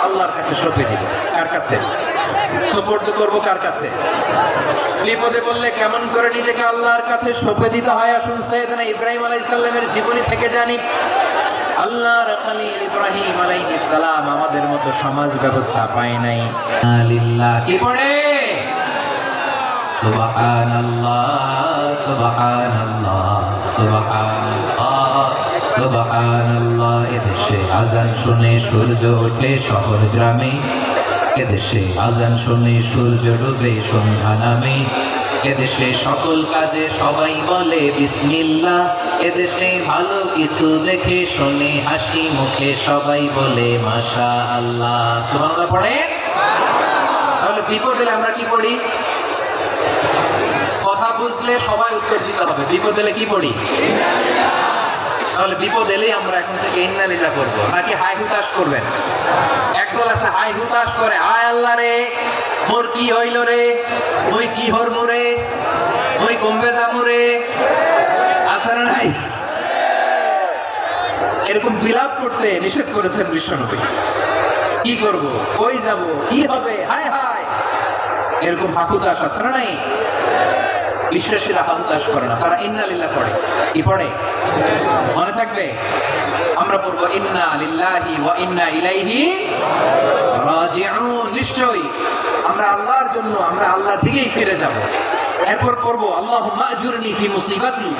আল্লাহর কাছে সঁপে দিব। কার কাছে সুপর্দ করব? কার কাছে? বিপদে বললে কেমন করে নিজেকে আল্লাহর কাছে সঁপে দিতে হয় আসুন সাইয়েদনা ইব্রাহিম আলাইহিস সালামের জীবনী থেকে জানি। আল্লাহর খলিল ইব্রাহিম আলাইহিস সালাম আমাদের মতো সমাজ ব্যবস্থা পায় নাই। লিল্লাহ কি পড়ে? সুবহানাল্লাহ সুবহানাল্লাহ সুবহানাল্লাহ সুবহানাল্লাহ। এদেশে আজান শুনে সূর্য ওঠে শহর গ্রামে, এদেশে আজান শুনে সূর্য ডুবে সন্ধ্যা নামে, এদেশে সকল কাজে সবাই বলে বিসমিল্লাহ, এদেশে ভালো কিছু দেখে শুনে হাসি মুখে সবাই বলে মাশাআল্লাহ। সুবহানাল্লাহ পড়ে। তাহলে বিপদ এলে আমরা কি পড়ি? কথা বুঝলে সবাই উত্তর দিতে হবে। বিপদ এলে কি পড়ি? তাহলে বিপদ এলেই আমরা এখন থেকে ইন্না লিল্লাহ করবো, নাকি হাই হুতাশ করবেন? একদল আছে হাই হুতাশ করে, আয় আল্লাহ রে মোর কি হইল রে, ওই কি হরমু রে, ওই কমবে দামু রে, আছে না নাই? এরকম বিলাপ করতে নিষেধ করেছেন বিশ্বনবী। কি করব, কই যাব, কি হবে, হায় হায়, এরকম হাহুতাশ আছে না নাই? বিশ্বাসীরা হাহুতাশ করে না, তারা ইন্না লিল্লাহ পড়ে। কি পড়ে মনে থাকবে? আমরা পড়বো ইন্না লিল্লাহি ওয়া ইন্না ইলাইহি রাজিউন। নিশ্চয়ই আমরা আল্লাহর জন্য, আমরা আল্লাহর দিকেই ফিরে যাব। এরপর পড়বো আল্লাহুম্মা আজুরনি ফি মুসিবাতি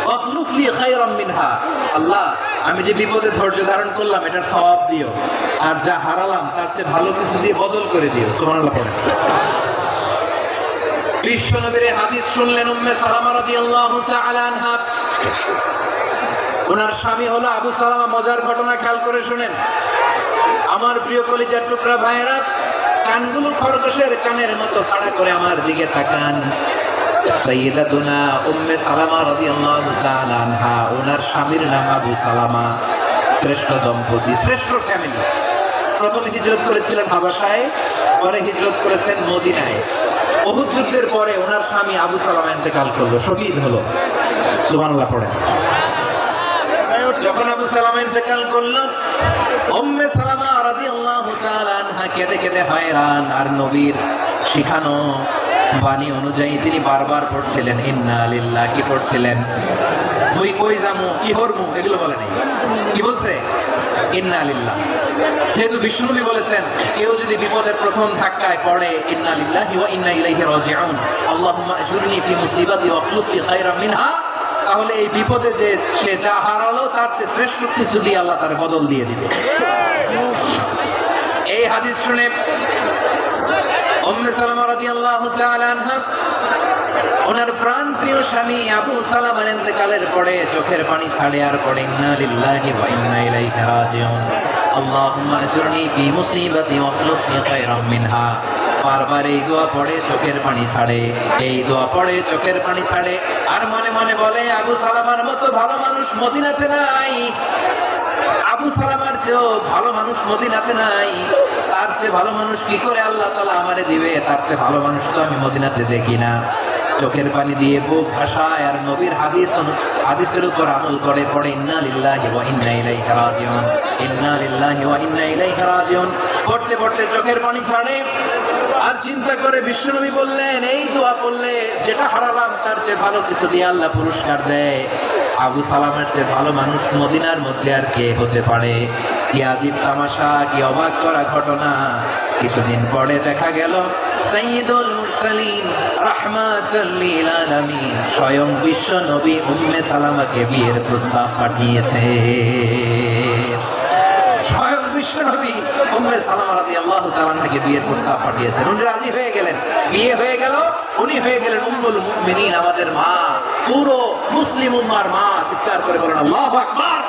ওয়াখলুফ লি খায়রাম মিনহা। আল্লাহ, আমি যে বিপদে ধৈর্য ধারণ করলাম এটার সওয়াব দিও, আর যা হারালাম তার চেয়ে ভালো কিছু দিয়ে বদল করে দিও। সুবহানাল্লাহ পড়ে। বিশ্বনবীর হাদিস শুনলেন উম্মে সালামা রাদিয়াল্লাহু তাআলা আনহা। ওনার স্বামী হলো আবু সালামা। মজার ঘটনা খেয়াল করে শুনেন আমার প্রিয় কলিজার টুকরা ভাইয়েরা। কানগুলো খরগোশের কানের মতো খাড়া করে আমার দিকে তাকান। সাইয়্যিদাতুনা উম্মে সালামা রাদিয়াল্লাহু তাআলা আনহা, ওনার স্বামীর নাম আবু সালামা। শ্রেষ্ঠ দম্পতি, শ্রেষ্ঠ ফ্যামিলি। প্রথমে হিজরত করেছিলেন হাবাশায়, পরে হিজরত করেছেন মদিনায়। উহুদ যুদ্ধের পরে ওনার স্বামী আবু সালামা ইন্তেকাল করলো, শহীদ হলো। সুবহানাল্লাহ পড়ে। যখন আবু সালামা ইন্তেকাল করলো, উম্মে সালামা রাদিয়াল্লাহু তাআলা আনহা কেঁদে কেঁদে হয়রান। আর নবীর শিখানো বাণী অনুযায়ী তিনি বারবার পড়ছিলেন ইন্না লিল্লাহ। কি পড়ছিলেন? ওই কই যামু, কি হরমু, এগুলো বলে নাই। কি বলছে? ইন্না লিল্লাহ। যেহেতু বিশ্বনবী বলেছেন কেউ যদি বিপদের প্রথম ধাক্কায় পড়ে ইন্না লিল্লাহি ওয়া ইন্না ইলাইহি রাজিউন, আল্লাহুম্মা আজুরনি ফি মুসিবাতি ওয়াখলুফ লি খায়রাম মিনহা, তাহলে এই বিপদে যে সে যা হারালো তার চেয়ে শ্রেষ্ঠ কিছু দিয়ে আল্লাহ তার বদল দিয়ে দিবে। এই হাদিস শুনে উম্মে সালামা রাদিয়াল্লাহু তাআলা আনহা ওনার প্রাণ প্রিয় স্বামী আবু সালামার ইন্তেকালের পরে চোখের পানি ছাড়ে আর পড়ে ইন্না লিল্লাহি ওয়া ইন্না ইলাইহি রাজিউন, আল্লাহুম্মা আজুরনি ফি মুসিবাতি ওয়াখলুফ লি খায়রাম মিনহা। বারবার এই দোয়া পড়ে চোখের পানি ছাড়ে, এই দোয়া পড়ে চোখের পানি ছাড়ে, আর মনে মনে বলে আবু সালামার মতো ভালো মানুষ মদিনাতে নাই, আবু সালামার চেয়েও ভালো মানুষ মদিনাতে নাই, তার চেয়ে ভালো মানুষ কি করে আল্লাহ তাআলা আমারে দিবে, তার চেয়ে ভালো মানুষ তো আমি মদিনাতে দেখি না। চোখের পানি দিয়ে বুক ভাসায় আর নবীর হাদিসের উপর আমল করে পড়ে ইন্না লিল্লাহি ওয়া ইন্না ইলাইহি রাজিউন, ইন্না লিল্লাহি ওয়া ইন্না ইলাইহি রাজিউন। পড়তে পড়তে চোখের পানি ছাড়ে আর চিন্তা করে বিশ্বনবী বললেন এই দোয়া পড়লে যেটা হারালাম তার চেয়ে ভালো কিছু দিয়ে আল্লাহ পুরস্কার দেয়। আবু সালামের চেয়ে ভালো মানুষ মদিনার মধ্যে আর কে হতে পারে? কি আজীব তামাশা, কি অবাক করা ঘটনা। কিছুদিন পরে দেখা গেল সাইয়্যিদুল মুরসালিন রাহমাতাল লিল আলামিন স্বয়ং বিশ্ব নবী উম্মে সালামাকে বিয়ের প্রস্তাব পাঠিয়েছে। স্বয়ং বিশ্ব নবী উম্মে সালামা রাদিয়াল্লাহু তাআলা আনহাকে বিয়ের প্রস্তাব পাঠিয়েছেন। উনি রাজি হয়ে গেলেন, বিয়ে হয়ে গেল, উনি হয়ে গেলেন উম্মুল মুমিনিন, আমাদের মা, পুরো মুসলিম উম্মার মা। চিৎকার করে বলেন আল্লাহু আকবার।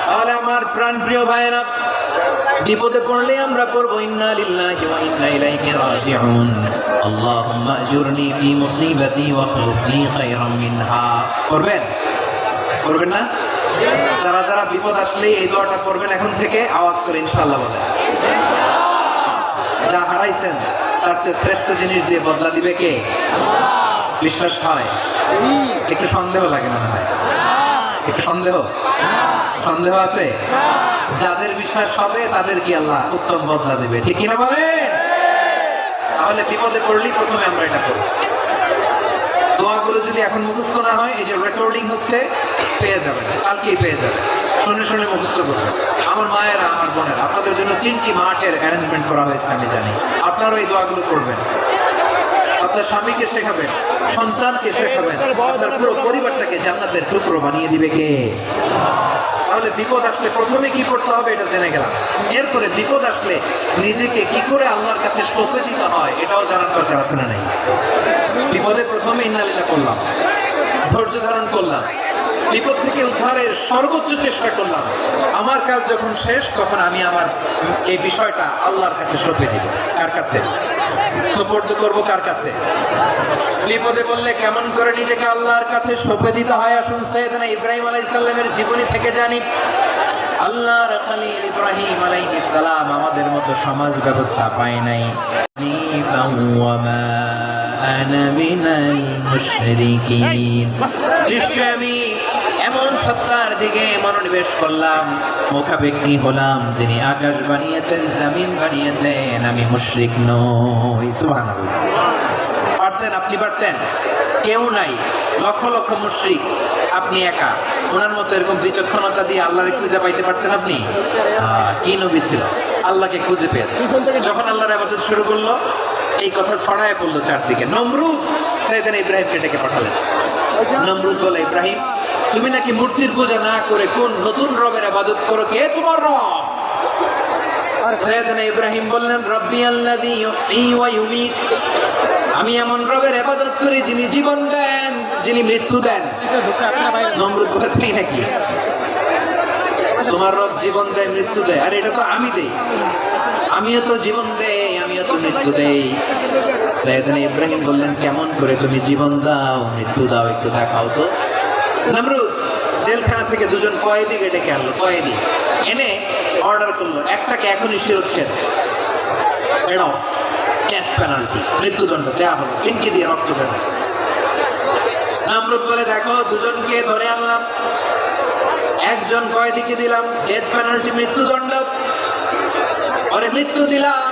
তাহলে আমার প্রাণ প্রিয় ভাইয়েরা, বিপদে পড়লে আমরা পড়বো ইন্না লিল্লাহি ওয়া ইন্না ইলাইহি রাজিউন, আল্লাহুম্মা আজুরনি ফি মুসিবাতি ওয়াখলুফ লি খায়রাম মিনহা। পড়বেন? পড়বেন না? যারা যারা বিপদ আসলে এই দোয়াটা পড়বেন এখন থেকে আওয়াজ করে ইনশাআল্লাহ বলেন। যা হারাইছেন তার চেয়ে শ্রেষ্ঠ জিনিস দিয়ে বদলা দিবে কে? বিশ্বাস হয়? একটু সন্দেহ লাগে মনে হয়, একটু সন্দেহ আছে? যাদের বিশ্বাস হবে তাদেরকে আল্লাহ উত্তম বদলা দেবে, ঠিক কিনা বলে? তাহলে বিপদে পড়লেই প্রথমে আমরা এটা করব। দোয়াগুলো যদি এখন মুখস্থ না হয়, এই যে রেকর্ডিং হচ্ছে, পেয়ে যাবেন, কালকেই পেয়ে যাবেন, শুনে শুনে মুখস্থ করবেন। আমার মায়েরা, আমার বোনেরা, আপনাদের জন্য 3টি মাঠের অ্যারেঞ্জমেন্ট করা হয়েছে, আমি জানি। আপনারাও এই দোয়াগুলো করবেন, আপনার স্বামীকে শেখাবেন, সন্তানকে শেখাবেন, আপনার পুরো পরিবারটাকে জান্নাতের টুকরো বানিয়ে দিবে কে? তাহলে বিপদ আসলে প্রথমে কি করতে হবে এটা জেনে গেলাম। এরপরে বিপদ আসলে নিজেকে কি করে আল্লাহর কাছে সঁপে দিতে হয় এটাও জানার দরকার আছে না নাই? বিপদে প্রথমে ইন্নালিল্লাহ করলাম, ধৈর্য ধারণ করলাম, বিপদ থেকে উদ্ধারের সর্বোচ্চ চেষ্টা করলাম। আমার কাজ যখন শেষ, তখন আমি আমার এই বিষয়টা আল্লাহর কাছে সঁপে দিব। কার কাছে সুপর্দ করব? কার কাছে? বিপদে বললে কেমন করে নিজেকে আল্লাহর কাছে সঁপে দিতে হয়, আসুন সাইয়েদনা ইব্রাহিম আলাইহিস সালামের জীবনী থেকে জানি। আল্লাহর খলিল ইব্রাহিম আলাইহিস সালাম আমাদের মতো সমাজ ব্যবস্থা পায় নাই। আনা মিনাল মুশরিকিন, নিশ্চয় আমি এমন সত্তার দিকে মনোনিবেশ করলাম, মুখাপেক্ষী হলাম, যিনি আকাশ বানিয়েছেন, জমিন বানিয়েছেন, আমি মুশরিক নই। সুবহানাল্লাহ। পারতেন? আপনি পারতেন? কেউ নাই, লক্ষ লক্ষ মুশরিক, আপনি একা। ওনার মতো এরকম বিচক্ষণতা দিয়ে আল্লাহরে খুঁজে পাইতে পারতেন আপনি? কি নবী ছিল, আল্লাহকে খুঁজে পেয়েছে। যখন আল্লাহর ইবাদত শুরু করলো, এই কথা ছড়ায় পড়লো চারদিকে। নমরুদ সাইয়েদনা ইব্রাহিমকে ডেকে পাঠালেন। নমরুদ বলে, ইব্রাহিম, তুমি নাকি মূর্তির পূজা না করে কোন নতুন রবের ইবাদত করো, কে তোমার রব? সাইয়েদনা ইব্রাহিম বললেন, রব্বি আল্লাযী ইউহয়ী ওয়া ইউমীত, আমি এমন রবের ইবাদত করি যিনি জীবন দেন, যিনি মৃত্যু দেন। নমরুদ বলে, তুমি নাকি? তোমার রব জীবন দেয়, মৃত্যু দেয়? আর এটা তো আমি দেই, আমিও তো জীবন দেই, আমিও তো মৃত্যু দেই। সাইয়েদনা ইব্রাহিম বললেন, কেমন করে তুমি জীবন দাও, মৃত্যু দাও, একটু দেখাও তো। নমরুদ জেলখানা থেকে দুজন কয়েদিকে ডেকে আনলো, কয়েদি এনে অর্ডার করলো, একটাকে এখনই শিরোচ্ছেদ, ডেথ পেনাল্টি, মৃত্যুদণ্ড দেওয়া হলো, ফিনকি দিয়ে রক্ত বের। নমরুদ বলে, দেখো, দুজনকে ধরে আনলাম, একজন কয়েদিকে দিলাম ডেথ পেনাল্টি, মৃত্যুদণ্ড, ওরে মৃত্যু দিলাম।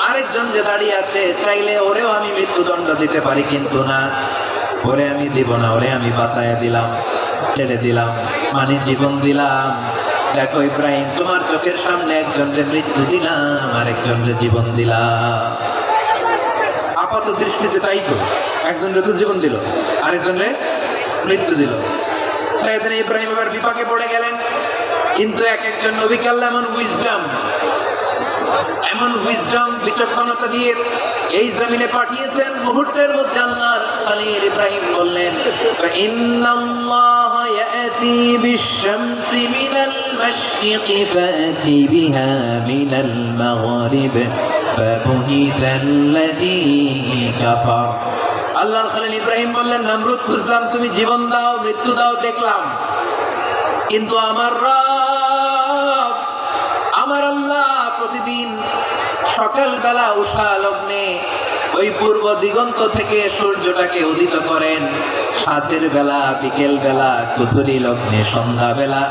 আরেকজন যে দাঁড়িয়ে আছে, চাইলে ওরেও আমি মৃত্যুদণ্ড দিতে পারি, কিন্তু না, ওরে আমি দিব না, ওরে আমি বাঁচাইয়া দিলাম, ছেড়ে দিলাম, মানে জীবন দিলাম। দেখো ইব্রাহিম, তোমার চোখের সামনে একজনকে মৃত্যু দিলাম, আরেকজনকে জীবন দিলাম। আপাত দৃষ্টিতে তাই তো, একজনকে তো জীবন দিল, আরেকজনকে মৃত্যু দিল। সাইয়েদনা ইব্রাহিম এবার বিপাকে পড়ে গেলেন। কিন্তু এক একজন নবীকে আল্লাহ এমন উইজডম বিচক্ষণতা দিয়ে এই জমিনে পাঠিয়েছেন, মুহূর্তের মধ্যে আল্লাহর খলিল ইব্রাহিম বললেন, ইন্নাল্লাহা ইয়াতি বিশ-শামসি মিনাল মাশরিকি ফাতি বিহা মিনাল মাগরিব ফাবুহিতাল্লাযী কাফার। আল্লাহর খলিল ইব্রাহিম বললেন, নমরুদ, বুঝলাম তুমি জীবন দাও, মৃত্যু দাও, দেখলাম, কিন্তু আমার রব, আমার আল্লাহ প্রতিদিন সকালবেলা উষা লগ্নে ওই পূর্ব দিগন্ত থেকে সূর্যটাকে উদিত করেন, সাঁঝের বেলা, বিকেল বেলা, কুতুরি লগ্নে, সন্ধ্যা বেলা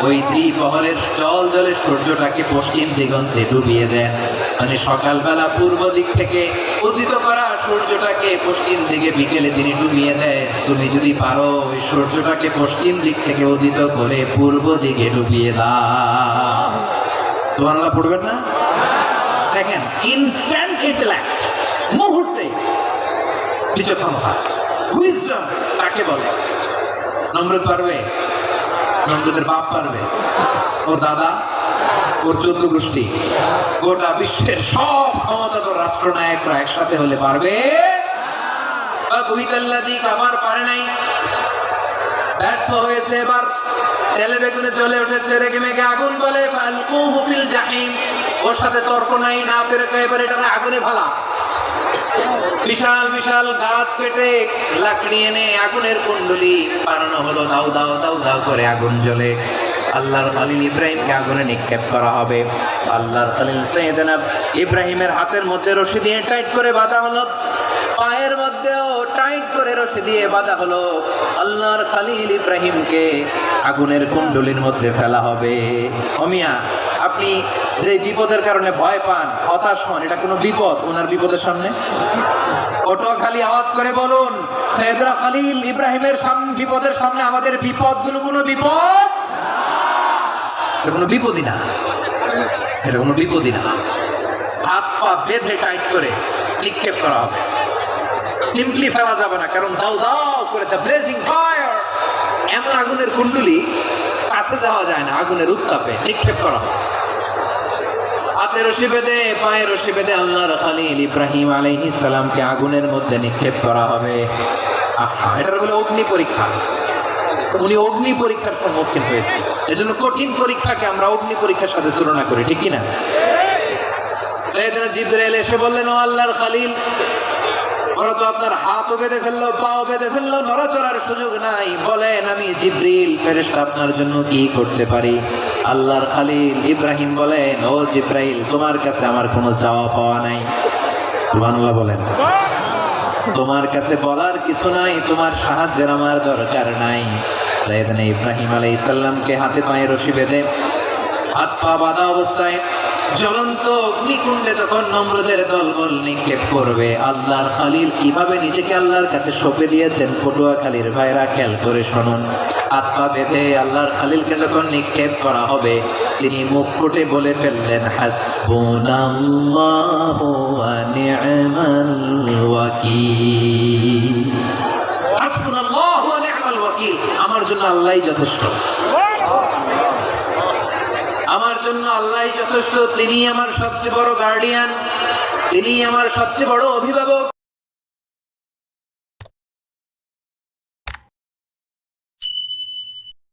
ওই দ্বিপ্রহরের জল জলে সূর্যটাকে পশ্চিম দিগন্তে ডুবিয়ে দেন। মানে সকালবেলা পূর্ব দিক থেকে উদিত করা সূর্যটাকে পশ্চিম দিকে বিকেলে তিনি ডুবিয়ে দেন। তুমি যদি পারো ওই সূর্যটাকে পশ্চিম দিক থেকে উদিত করে পূর্ব দিকে ডুবিয়ে দাও। সুবহানাল্লাহ পড়বেন না? দেখেন, ইনস্ট্যান্ট ইন্টেলেক্ট, মুহূর্তে বিচক্ষণতা, উইজডম কাকে বলে? নমরুদ পারবে? নমরুদের বাপ পারবে? ওর দাদা, ওর 14 গোষ্ঠী, গোটা বিশ্বের সব ক্ষমতাধর রাষ্ট্রনায়করা একসাথে হলে পারবে? ফাবুহিতাল্লাযী কাফার, পারে নাই, ব্যর্থ হয়েছে। এবার তেলে বেগুনে জ্বলে উঠেছে, রেগে মেগে আগুন বলে, ফালকুহু ফিল জাহিম, ওর সাথে তর্ক নাই, না পেরে এবার এটা আগুনে ভালা। বিশাল বিশাল গাছ কেটে লাকড়ি এনে আগুনের কুণ্ডলি বানানো হলো, দাও দাও দাও দাও করে আগুন জ্বলে। আল্লাহর খলিল ইব্রাহিমকে আগুনে নিক্ষেপ করা হবে। আল্লাহর খলিল সাইয়েদনা ইব্রাহিমের হাতের মধ্যে রশি দিয়ে টাইট করে বাঁধা হলো। পায়ের মধ্যেও টাইট করে রশি দিয়ে বাঁধা হলো। আল্লাহর খলিল ইব্রাহিমকে আগুনের কুণ্ডলীর মধ্যে ফেলা হবে। অমিয়া, আপনি যে বিপদের কারণে ভয় পান, হতাশ হন, এটা কোনো বিপদ ওনার বিপদের সামনে? পটুয়াখালী আওয়াজ করে বলুন, সৈয়দনা খলিল ইব্রাহিমের বিপদের সামনে আমাদের বিপদগুলো কোনো বিপদ? এটা কোনো বিপদই না, এটা কোনো বিপদই না। হাত পা বেঁধে টাইট করে নিক্ষেপ করা হবে। সিম্পলি ফেলা যাবে না, কারণ দাও দাও করে দ্য ব্লেজিং ফায়ার, এমন আগুনের কুণ্ডলী, কাছে যাওয়া যায় না, আগুনের উত্তাপে নিক্ষেপ করা হবে। হাতে রশি বেঁধে, পায়ে রশি বেঁধে আল্লাহর খলিল ইব্রাহিম আলাইহিস সালামকে আগুনের মধ্যে নিক্ষেপ করা হবে। আহা, এটার বলে অগ্নি পরীক্ষা। উনি অগ্নি পরীক্ষার সম্মুখীন হয়েছে। এজন্য কঠিন পরীক্ষাকে আমরা অগ্নি পরীক্ষার সাথে তুলনা করি, ঠিক কিনা? সাইয়েদনা জিবরাইল এসে বললেন, ও আল্লাহর খলিল, ওরা তো আপনার হাতও বেঁধে ফেললো, পাও বেঁধে ফেললো, নড়াচড়ার সুযোগ নাই, বলেন আমি জিবরিল ফেরেশতা আপনার জন্য কি করতে পারি? আল্লাহর খলিল ইব্রাহিম বলেন, ও জিবরাইল, তোমার কাছে আমার কোনো চাওয়া পাওয়া নাই। সুবহানাল্লাহ বলেন। তোমার কাছে বলার কিছু নাই, তোমার সাহায্যের আমার দরকার নাই। সাইয়েদনা ইব্রাহিম আলাইহিস সালামকে হাতে পায়ে রশি বেঁধে, হাত পা বাঁধা অবস্থায় জ্বলন্ত অগ্নিকুণ্ডে যখন নমরুদের দলবল নিক্ষেপ করবে, আল্লাহর খলিল কিভাবে নিজেকে আল্লাহর কাছে সঁপে দিয়েছেন, পটুয়াখালীর ভাইরা খেয়াল করে শুনুন। হাত পা বেঁধে আল্লাহর খলিলকে যখন নিক্ষেপ করা হবে, তিনি মুখ ফুটে বলে ফেললেন, হাসবুনাল্লাহু ওয়া নি'মাল ওয়াকিল। হাসবুনাল্লাহু ওয়া নি'মাল ওয়াকিল, আমার জন্য আল্লাহই যথেষ্ট, আমার জন্য আল্লাহই যথেষ্ট। তিনি আমার সবচেয়ে বড় গার্ডিয়ান, তিনি আমার সবচেয়ে বড় অভিভাবক।